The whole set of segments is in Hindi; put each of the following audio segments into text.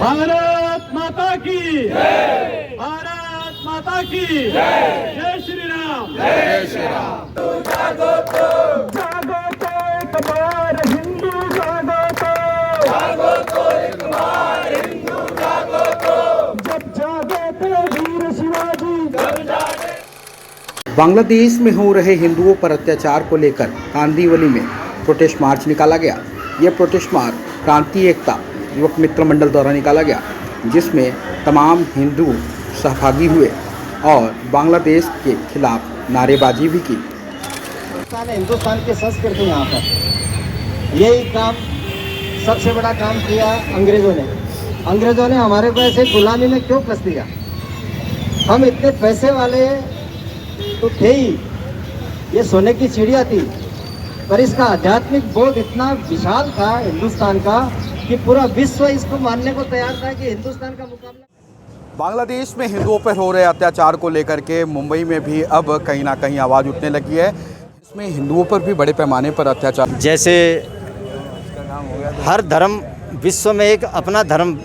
भारत माता की जय, भारत माता की जय, जय श्री राम, जय श्री राम। जागो तो एक बार हिंदू जागो तो एक बार हिंदू जागो तो, जब जागे थे वीर शिवाजी, जब जागे। बांग्लादेश में हो रहे हिंदुओं पर अत्याचार को लेकर कांदीवली में प्रोटेस्ट मार्च निकाला गया। यह प्रोटेस्ट मार्च क्रांति एकता युवक मित्र मंडल द्वारा निकाला गया, जिसमें तमाम हिंदू सहभागी हुए और बांग्लादेश के खिलाफ नारेबाजी भी की। हिंदुस्तान की संस्कृति यहाँ पर यही काम सबसे बड़ा काम किया अंग्रेज़ों ने हमारे को ऐसे गुलामी में क्यों फंस दिया। हम इतने पैसे वाले तो थे ही, ये सोने की चिड़िया थी, पर इसका आध्यात्मिक बोध इतना विशाल था हिंदुस्तान का कि पूरा विश्व इसको मानने को तैयार था कि हिंदुस्तान का मुकाबला। बांग्लादेश में हिंदुओं पर हो रहे अत्याचार को लेकर के मुंबई में भी अब कहीं ना कहीं आवाज़ उठने लगी है। इसमें हिंदुओं पर भी बड़े पैमाने पर अत्याचार, जैसे हर धर्म विश्व में एक अपना धर्म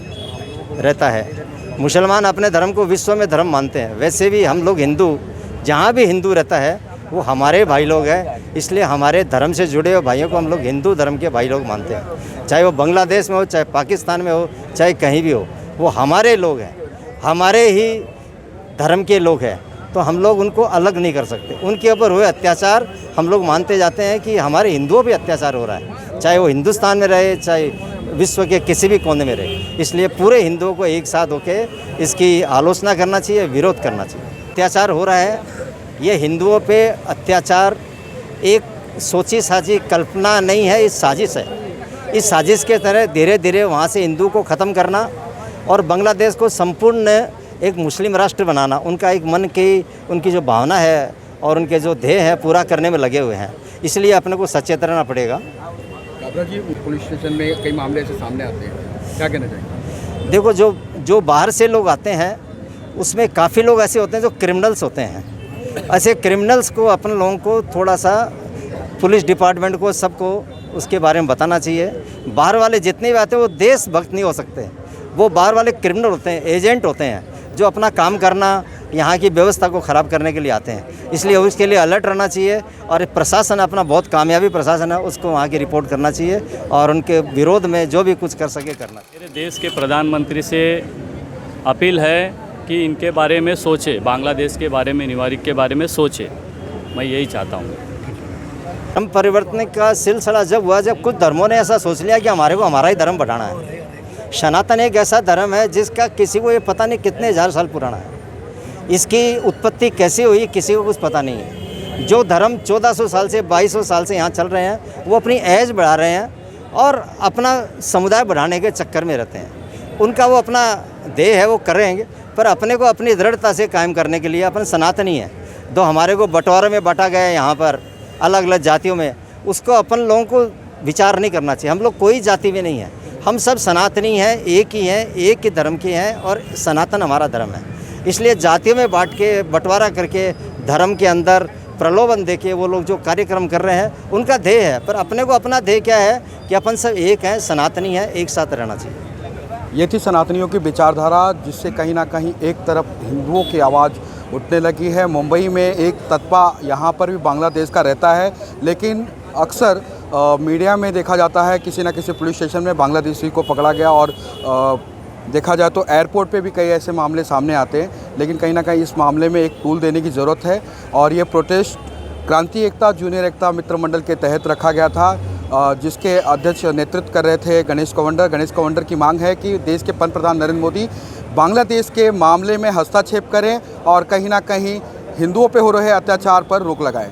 रहता है, मुसलमान अपने धर्म को विश्व में धर्म मानते हैं, वैसे भी हम लोग हिंदू जहाँ भी हिंदू रहता है वो हमारे भाई लोग हैं, इसलिए हमारे धर्म से जुड़े हुए भाइयों को हम लोग हिंदू धर्म के भाई लोग मानते हैं। चाहे वो बांग्लादेश में हो, चाहे पाकिस्तान में हो, चाहे कहीं भी हो, वो हमारे लोग हैं, हमारे ही धर्म के लोग हैं, तो हम लोग उनको अलग नहीं कर सकते। उनके ऊपर हुए अत्याचार हम लोग मानते जाते हैं कि हमारे हिंदुओं पर अत्याचार हो रहा है, चाहे वो हिंदुस्तान में रहे, चाहे विश्व के किसी भी कोने में रहे। इसलिए पूरे हिंदुओं को एक साथ होकर इसकी आलोचना करना चाहिए, विरोध करना चाहिए। अत्याचार हो रहा है, ये हिंदुओं पे अत्याचार एक सोची साजी कल्पना नहीं है, इस साजिश है। इस साजिश के तरह धीरे धीरे वहाँ से हिंदू को ख़त्म करना और बांग्लादेश को संपूर्ण एक मुस्लिम राष्ट्र बनाना, उनका एक मन की उनकी जो भावना है और उनके जो ध्येय है पूरा करने में लगे हुए हैं। इसलिए अपने को सचेत रहना पड़ेगा। काबरा जी, पुलिस स्टेशन में कई मामले ऐसे सामने आते हैं, क्या कहना चाहिए? देखो, जो बाहर से लोग आते हैं उसमें काफ़ी लोग ऐसे होते हैं जो क्रिमिनल्स होते हैं। ऐसे क्रिमिनल्स को अपने लोगों को थोड़ा सा पुलिस डिपार्टमेंट को सबको उसके बारे में बताना चाहिए। बाहर वाले जितने भी आते हैं वो देशभक्त नहीं हो सकते, वो बाहर वाले क्रिमिनल होते हैं, एजेंट होते हैं जो अपना काम करना, यहाँ की व्यवस्था को ख़राब करने के लिए आते हैं। इसलिए उसके लिए अलर्ट रहना चाहिए और प्रशासन अपना बहुत कामयाबी प्रशासन है, उसको वहाँ की रिपोर्ट करना चाहिए और उनके विरोध में जो भी कुछ कर सके करना। मेरे देश के प्रधानमंत्री से अपील है कि इनके बारे में सोचे, बांग्लादेश के बारे में, निवारिक के बारे में सोचे। मैं यही चाहता हूँ। धर्म परिवर्तन का सिलसिला जब हुआ, जब कुछ धर्मों ने ऐसा सोच लिया कि हमारे को हमारा ही धर्म बढ़ाना है। सनातन एक ऐसा धर्म है जिसका किसी को ये पता नहीं कितने हज़ार साल पुराना है, इसकी उत्पत्ति कैसे हुई किसी को कुछ पता नहीं है। जो धर्म 1400 साल से 2200 साल से यहाँ चल रहे हैं वो अपनी एज बढ़ा रहे हैं और अपना समुदाय बढ़ाने के चक्कर में रहते हैं। उनका वो अपना देह है वो करेंगे, पर अपने को अपनी दृढ़ता से कायम करने के लिए अपन सनातनी है। तो हमारे को बंटवारे में बांटा गया है यहाँ पर अलग अलग जातियों में, उसको अपन लोगों को विचार नहीं करना चाहिए। हम लोग कोई जाति में नहीं है, हम सब सनातनी हैं, एक ही हैं, एक ही धर्म के हैं और सनातन हमारा धर्म है। इसलिए जातियों में बांट के बंटवारा करके धर्म के अंदर प्रलोभन देके वो लोग जो कार्यक्रम कर रहे हैं उनका ध्येय है, पर अपने को अपना ध्येय क्या है कि अपन सब एक हैं, सनातनी है, एक साथ रहना चाहिए। ये थी सनातनियों की विचारधारा, जिससे कहीं ना कहीं एक तरफ हिंदुओं की आवाज़ उठने लगी है। मुंबई में एक तत्पा यहाँ पर भी बांग्लादेश का रहता है, लेकिन अक्सर मीडिया में देखा जाता है किसी न किसी पुलिस स्टेशन में बांग्लादेशी को पकड़ा गया और देखा जाए तो एयरपोर्ट पे भी कई ऐसे मामले सामने आते हैं। लेकिन कहीं ना कहीं इस मामले में एक टूल देने की ज़रूरत है और ये प्रोटेस्ट क्रांति एकता जूनियर एकता मित्र मंडल के तहत रखा गया था, जिसके अध्यक्ष नेतृत्व कर रहे थे गणेश कंवंडर की मांग है कि देश के पंतप्रधान नरेंद्र मोदी बांग्लादेश के मामले में हस्तक्षेप करें और कहीं ना कहीं हिंदुओं पे हो रहे अत्याचार पर रोक लगाएं।